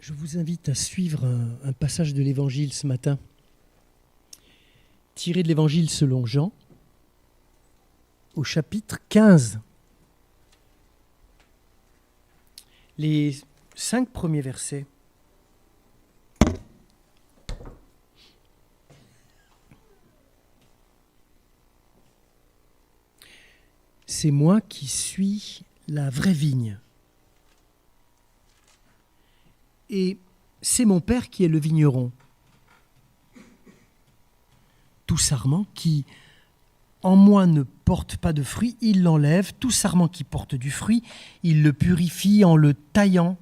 Je vous invite à suivre un passage de l'Évangile ce matin, tiré de l'Évangile selon Jean, au chapitre 15. Les 5 premiers versets. C'est moi qui suis la vraie vigne. Et c'est mon Père qui est le vigneron. Tout sarment qui, en moi, ne porte pas de fruit, il l'enlève. Tout sarment qui porte du fruit, il le purifie en le taillant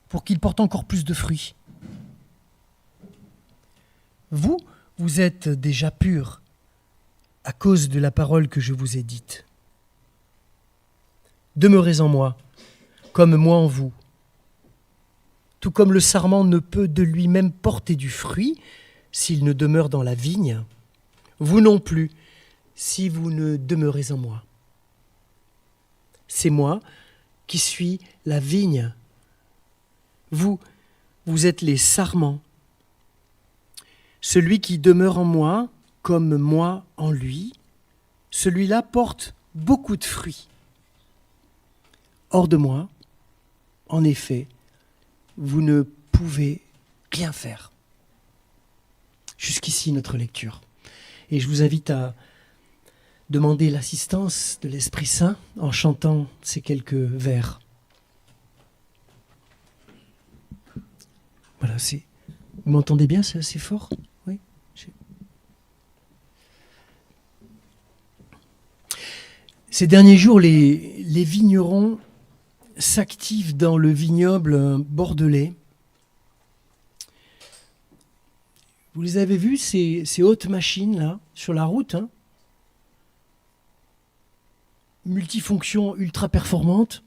pour qu'il porte encore plus de fruits. Vous, vous êtes déjà purs à cause de la parole que je vous ai dite. Demeurez en moi, comme moi en vous. Tout comme le sarment ne peut de lui-même porter du fruit s'il ne demeure dans la vigne, vous non plus, si vous ne demeurez en moi. C'est moi qui suis la vigne. Vous êtes les sarments. Celui qui demeure en moi, comme moi en lui, celui-là porte beaucoup de fruits. Hors de moi, en effet, vous ne pouvez rien faire. Jusqu'ici notre lecture. Et je vous invite à demander l'assistance de l'Esprit Saint en chantant ces quelques vers. Voilà, vous m'entendez bien, c'est assez fort ? Oui. Ces derniers jours, les vignerons s'activent dans le vignoble bordelais. Vous les avez vus, ces hautes machines là, sur la route, multifonctions ultra performantes,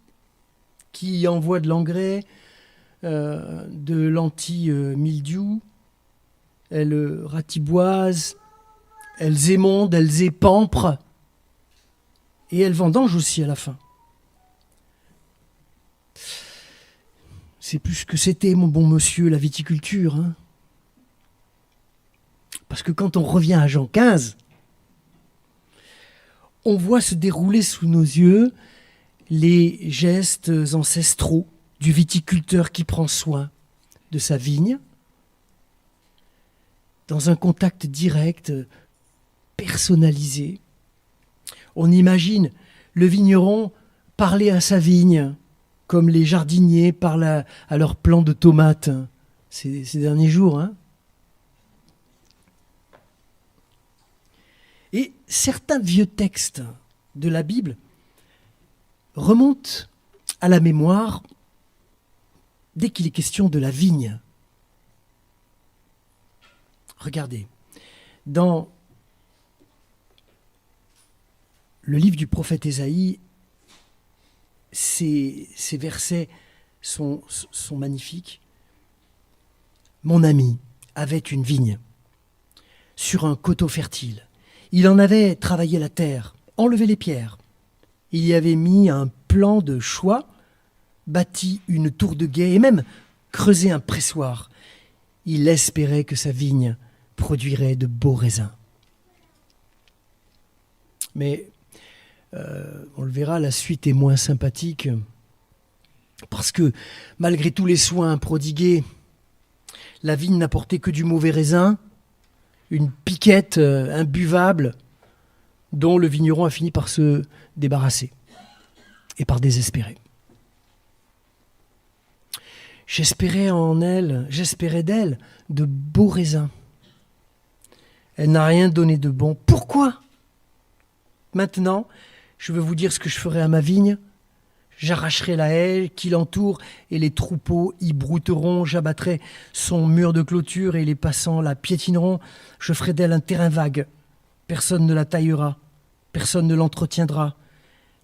qui envoient de l'engrais, de l'anti-mildiou, elles ratiboisent, elles émondent, elles épamprent, et elles vendangent aussi à la fin. C'est plus ce que c'était, mon bon monsieur, la viticulture. Parce que quand on revient à Jean 15, on voit se dérouler sous nos yeux les gestes ancestraux du viticulteur qui prend soin de sa vigne, dans un contact direct, personnalisé. On imagine le vigneron parler à sa vigne, comme les jardiniers parlent à leurs plants de tomates ces derniers jours. Et certains vieux textes de la Bible remontent à la mémoire dès qu'il est question de la vigne. Regardez, dans le livre du prophète Ésaïe, ces versets sont magnifiques. Mon ami avait une vigne sur un coteau fertile. Il en avait travaillé la terre, enlevé les pierres. Il y avait mis un plan de choix, bâti une tour de guet et même creusé un pressoir. Il espérait que sa vigne produirait de beaux raisins. Mais on le verra, la suite est moins sympathique parce que malgré tous les soins prodigués, la vigne n'apportait que du mauvais raisin, une piquette imbuvable dont le vigneron a fini par se débarrasser et par désespérer. J'espérais d'elle de beaux raisins. Elle n'a rien donné de bon. Pourquoi ? Maintenant, je veux vous dire ce que je ferai à ma vigne. J'arracherai la haie qui l'entoure et les troupeaux y brouteront. J'abattrai son mur de clôture et les passants la piétineront. Je ferai d'elle un terrain vague. Personne ne la taillera. Personne ne l'entretiendra.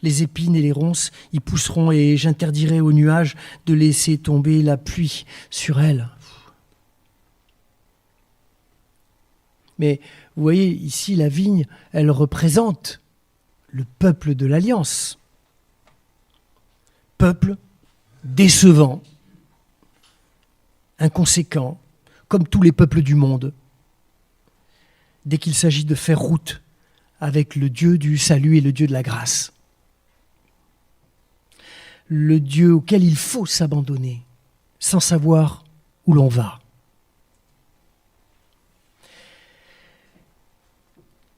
Les épines et les ronces y pousseront et j'interdirai aux nuages de laisser tomber la pluie sur elle. Mais vous voyez, ici, la vigne, elle représente le peuple de l'Alliance. Peuple décevant, inconséquents, comme tous les peuples du monde, dès qu'il s'agit de faire route avec le Dieu du salut et le Dieu de la grâce. Le Dieu auquel il faut s'abandonner, sans savoir où l'on va.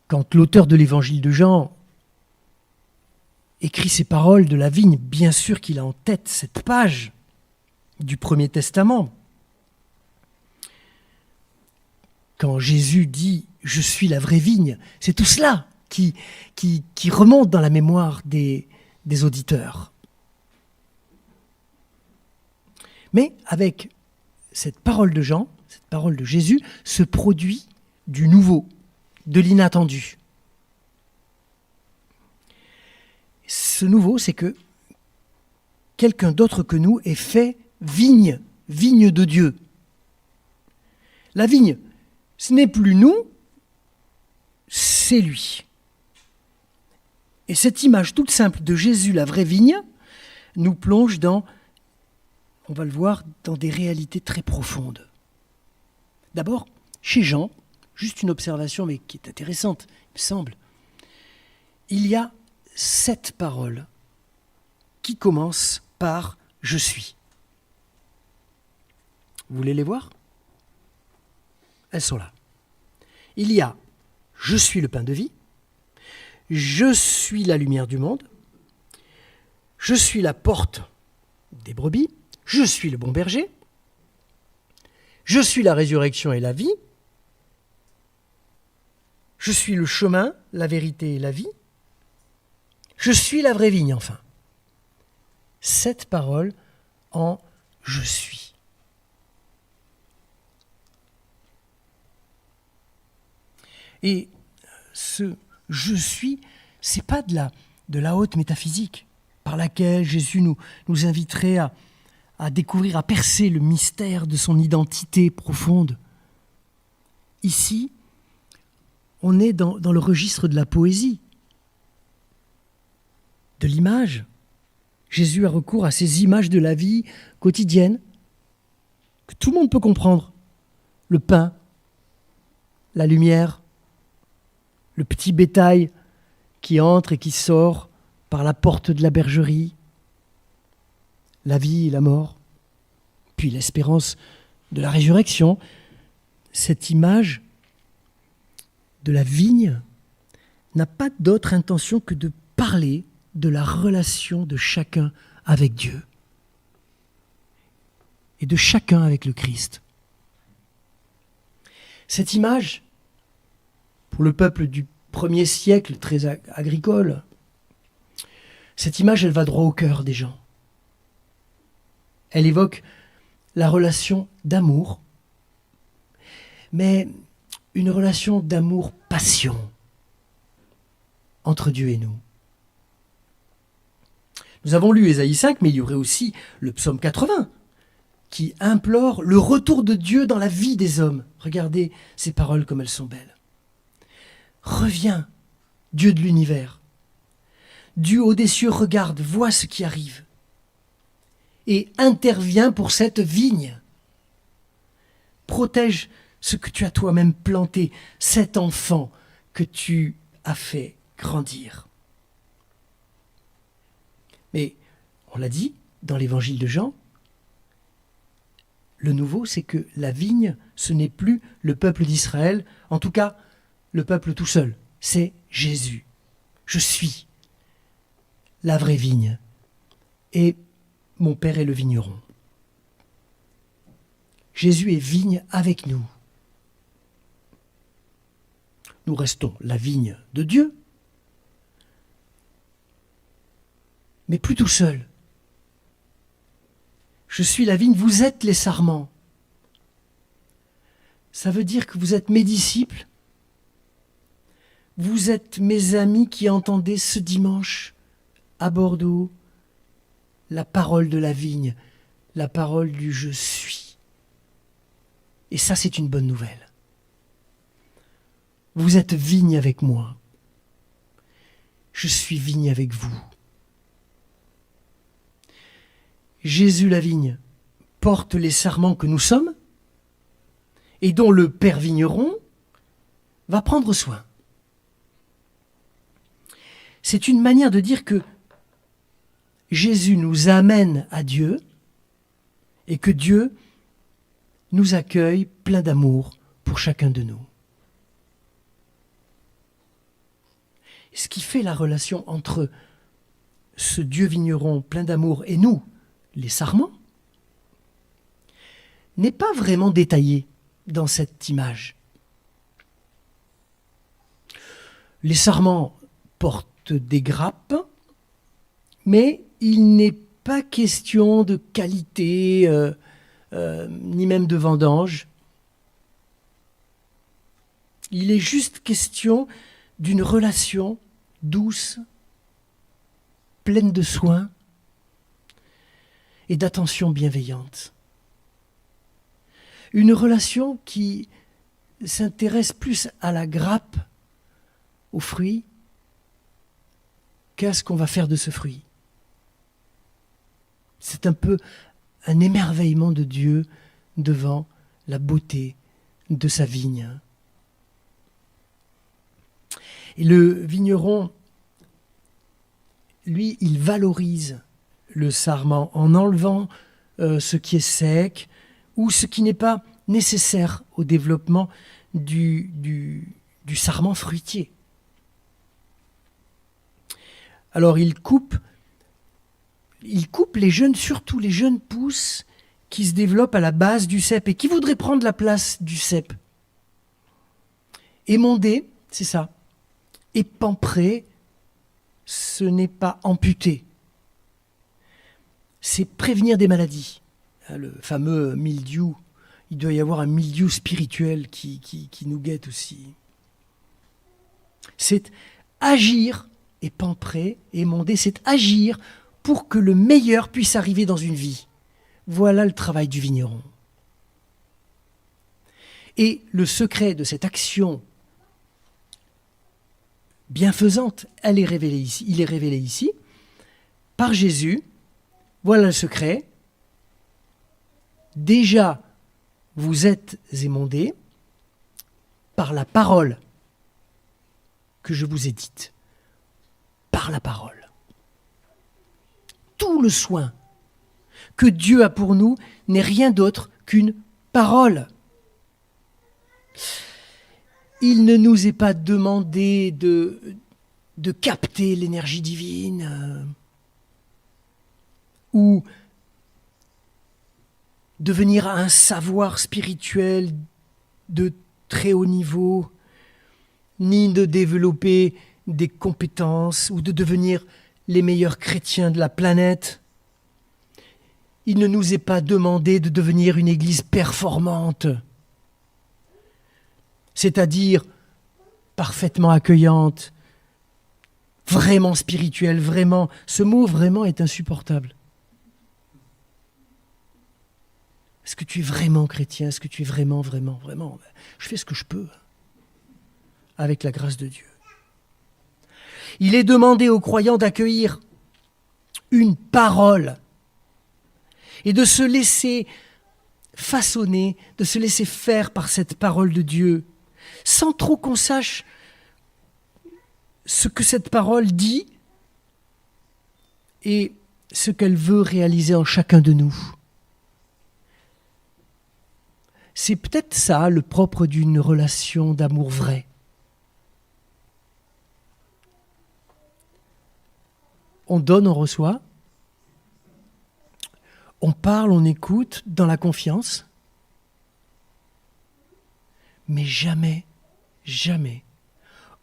Quand l'auteur de l'évangile de Jean écrit ces paroles de la vigne, bien sûr qu'il a en tête cette page du Premier Testament. Quand Jésus dit « Je suis la vraie vigne », c'est tout cela qui remonte dans la mémoire des auditeurs. Mais avec cette parole de Jean, cette parole de Jésus, se produit du nouveau, de l'inattendu. Ce nouveau, c'est que quelqu'un d'autre que nous est fait vigne, vigne de Dieu. La vigne, ce n'est plus nous, c'est lui. Et cette image toute simple de Jésus, la vraie vigne, nous plonge dans, on va le voir, dans des réalités très profondes. D'abord, chez Jean, juste une observation, mais qui est intéressante, il me semble, il y a 7 paroles qui commencent par « je suis ». Vous voulez les voir ? Elles sont là. Il y a « je suis le pain de vie »,« je suis la lumière du monde »,« je suis la porte des brebis »,« je suis le bon berger »,« je suis la résurrection et la vie », « je suis le chemin, la vérité et la vie », je suis la vraie vigne, enfin. 7 paroles en « je suis ». Et ce « je suis », ce n'est pas de la haute métaphysique par laquelle Jésus nous inviterait à découvrir, à percer le mystère de son identité profonde. Ici, on est dans le registre de la poésie, de l'image. Jésus a recours à ces images de la vie quotidienne que tout le monde peut comprendre. Le pain, la lumière, le petit bétail qui entre et qui sort par la porte de la bergerie, la vie et la mort, puis l'espérance de la résurrection. Cette image de la vigne n'a pas d'autre intention que de parler de la relation de chacun avec Dieu et de chacun avec le Christ. Cette image, pour le peuple du 1er siècle, très agricole, cette image, elle va droit au cœur des gens. Elle évoque la relation d'amour, mais une relation d'amour-passion entre Dieu et nous. Nous avons lu Ésaïe 5, mais il y aurait aussi le psaume 80, qui implore le retour de Dieu dans la vie des hommes. Regardez ces paroles comme elles sont belles. Reviens, Dieu de l'univers. Dieu haut des cieux regarde, voit ce qui arrive et intervient pour cette vigne. Protège ce que tu as toi-même planté, cet enfant que tu as fait grandir. Mais, on l'a dit, dans l'évangile de Jean, le nouveau, c'est que la vigne, ce n'est plus le peuple d'Israël, en tout cas, le peuple tout seul. C'est Jésus. Je suis la vraie vigne. Et mon Père est le vigneron. Jésus est vigne avec nous. Nous restons la vigne de Dieu, mais plus tout seul. Je suis la vigne, vous êtes les sarments. Ça veut dire que vous êtes mes disciples. Vous êtes mes amis qui entendaient ce dimanche à Bordeaux la parole de la vigne, la parole du « je suis ». Et ça, c'est une bonne nouvelle. Vous êtes vigne avec moi. Je suis vigne avec vous. Jésus la vigne porte les sarments que nous sommes, et dont le Père Vigneron va prendre soin. C'est une manière de dire que Jésus nous amène à Dieu et que Dieu nous accueille plein d'amour pour chacun de nous. Ce qui fait la relation entre ce Dieu vigneron plein d'amour et nous, les sarments, n'est pas vraiment détaillé dans cette image. Les sarments portent des grappes, mais il n'est pas question de qualité, ni même de vendange. Il est juste question d'une relation douce, pleine de soins et d'attention bienveillante. Une relation qui s'intéresse plus à la grappe, au fruit, qu'à ce qu'on va faire de ce fruit. C'est un peu un émerveillement de Dieu devant la beauté de sa vigne. Et le vigneron, lui, il valorise le sarment en enlevant ce qui est sec ou ce qui n'est pas nécessaire au développement du sarment fruitier. Alors il coupe les jeunes, surtout les jeunes pousses qui se développent à la base du cep et qui voudraient prendre la place du cep. Émondé, c'est ça. Épamprer, ce n'est pas amputer. C'est prévenir des maladies. Le fameux mildiou, il doit y avoir un mildiou spirituel qui nous guette aussi. C'est agir, épamprer, émonder, c'est agir pour que le meilleur puisse arriver dans une vie. Voilà le travail du vigneron. Et le secret de cette action bienfaisante, il est révélé ici, par Jésus. Voilà le secret. Déjà, vous êtes émondés par la parole que je vous ai dite. Par la parole. Tout le soin que Dieu a pour nous n'est rien d'autre qu'une parole. Il ne nous est pas demandé de capter l'énergie divine ou devenir un savoir spirituel de très haut niveau, ni de développer des compétences ou de devenir les meilleurs chrétiens de la planète. Il ne nous est pas demandé de devenir une église performante, c'est-à-dire parfaitement accueillante, vraiment spirituelle, vraiment. Ce mot « vraiment » est insupportable. Est-ce que tu es vraiment chrétien? Est-ce que tu es vraiment? Je fais ce que je peux, avec la grâce de Dieu. Il est demandé aux croyants d'accueillir une parole et de se laisser façonner, de se laisser faire par cette parole de Dieu, sans trop qu'on sache ce que cette parole dit et ce qu'elle veut réaliser en chacun de nous. C'est peut-être ça le propre d'une relation d'amour vrai. On donne, on reçoit. On parle, on écoute dans la confiance. Mais jamais,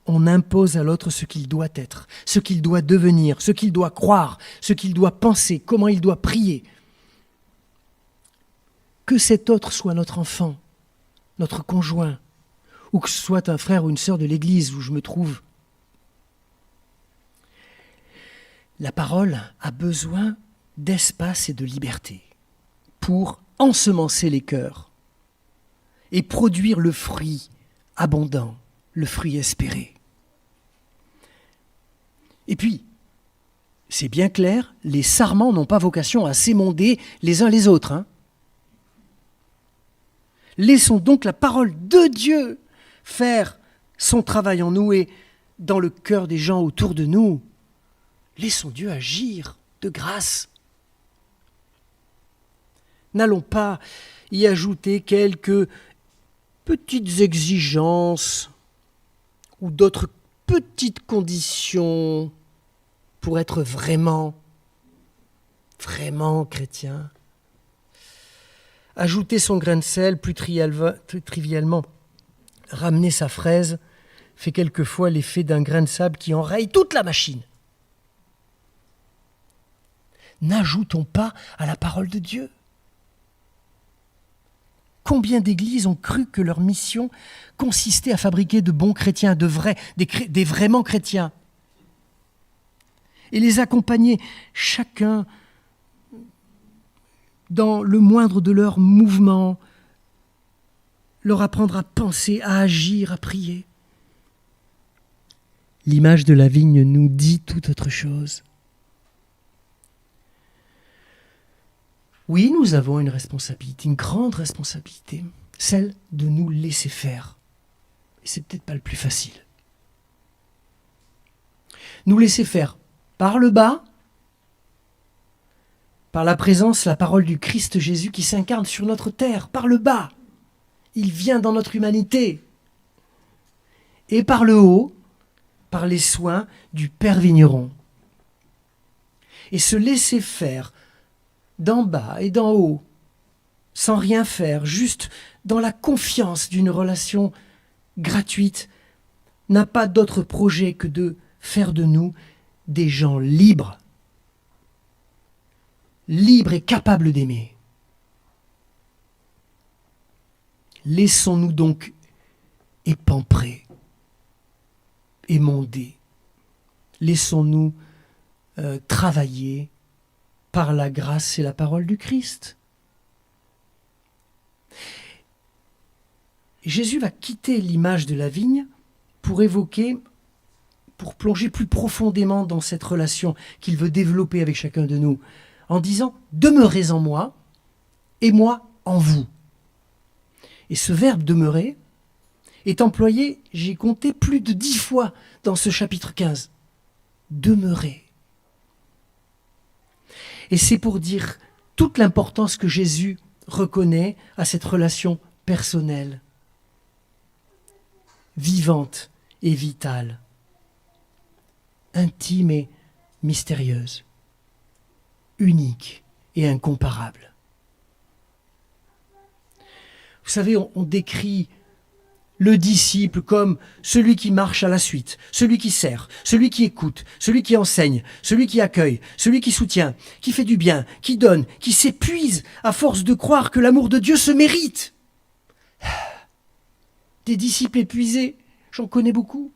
on impose à l'autre ce qu'il doit être, ce qu'il doit devenir, ce qu'il doit croire, ce qu'il doit penser, comment il doit prier. Que cet autre soit notre enfant, notre conjoint, ou que ce soit un frère ou une sœur de l'Église où je me trouve. La parole a besoin d'espace et de liberté pour ensemencer les cœurs et produire le fruit abondant, le fruit espéré. Et puis, c'est bien clair, les sarments n'ont pas vocation à s'émonder les uns les autres. Laissons donc la parole de Dieu faire son travail en nous et dans le cœur des gens autour de nous. Laissons Dieu agir de grâce. N'allons pas y ajouter quelques petites exigences ou d'autres petites conditions pour être vraiment chrétien. Ajouter son grain de sel, plus trivialement, ramener sa fraise, fait quelquefois l'effet d'un grain de sable qui enraye toute la machine. N'ajoutons pas à la parole de Dieu. Combien d'églises ont cru que leur mission consistait à fabriquer de bons chrétiens, des vraiment chrétiens, et les accompagner chacun dans le moindre de leurs mouvements, leur apprendre à penser, à agir, à prier. L'image de la vigne nous dit tout autre chose. Oui, nous avons une responsabilité, une grande responsabilité, celle de nous laisser faire. Et c'est peut-être pas le plus facile. Nous laisser faire par le bas, par la présence, la parole du Christ Jésus qui s'incarne sur notre terre, par le bas. Il vient dans notre humanité. Et par le haut, par les soins du Père Vigneron. Et se laisser faire d'en bas et d'en haut, sans rien faire, juste dans la confiance d'une relation gratuite, n'a pas d'autre projet que de faire de nous des gens libres et capables d'aimer. Laissons-nous donc épamprer, émonder. Laissons-nous travailler par la grâce et la parole du Christ. Jésus va quitter l'image de la vigne pour plonger plus profondément dans cette relation qu'il veut développer avec chacun de nous, en disant « Demeurez en moi, et moi en vous ». Et ce verbe « demeurer » est employé, j'ai compté, plus de 10 fois dans ce chapitre 15. Demeurer. Et c'est pour dire toute l'importance que Jésus reconnaît à cette relation personnelle, vivante et vitale, intime et mystérieuse, unique et incomparable. Vous savez, on décrit le disciple comme celui qui marche à la suite, celui qui sert, celui qui écoute, celui qui enseigne, celui qui accueille, celui qui soutient, qui fait du bien, qui donne, qui s'épuise à force de croire que l'amour de Dieu se mérite. Des disciples épuisés, j'en connais beaucoup.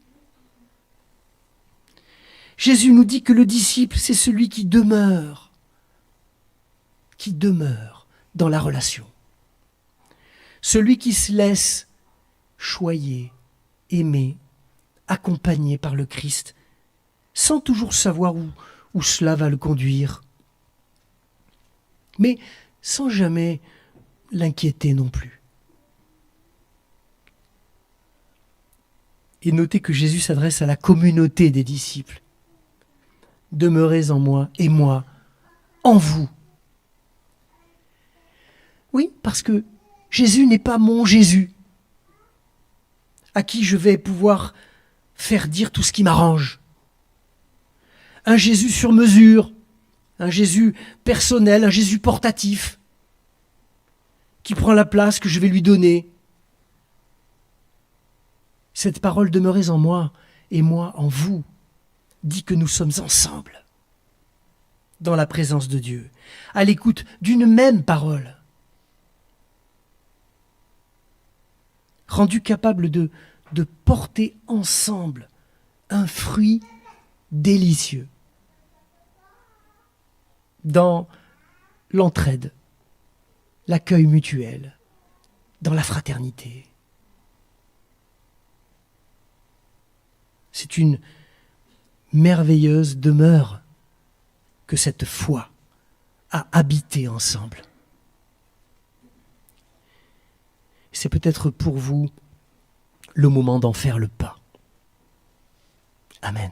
Jésus nous dit que le disciple, c'est celui qui demeure dans la relation. Celui qui se laisse choyer, aimer, accompagné par le Christ, sans toujours savoir où cela va le conduire, mais sans jamais l'inquiéter non plus. Et notez que Jésus s'adresse à la communauté des disciples. Demeurez en moi et moi en vous. Oui, parce que Jésus n'est pas mon Jésus, à qui je vais pouvoir faire dire tout ce qui m'arrange. Un Jésus sur mesure, un Jésus personnel, un Jésus portatif, qui prend la place que je vais lui donner. Cette parole « demeurez en moi et moi en vous » dit que nous sommes ensemble, dans la présence de Dieu, à l'écoute d'une même parole, rendus capables de porter ensemble un fruit délicieux dans l'entraide, l'accueil mutuel, dans la fraternité. C'est une merveilleuse demeure que cette foi a habité ensemble. c'est peut-être pour vous le moment d'en faire le pas. Amen.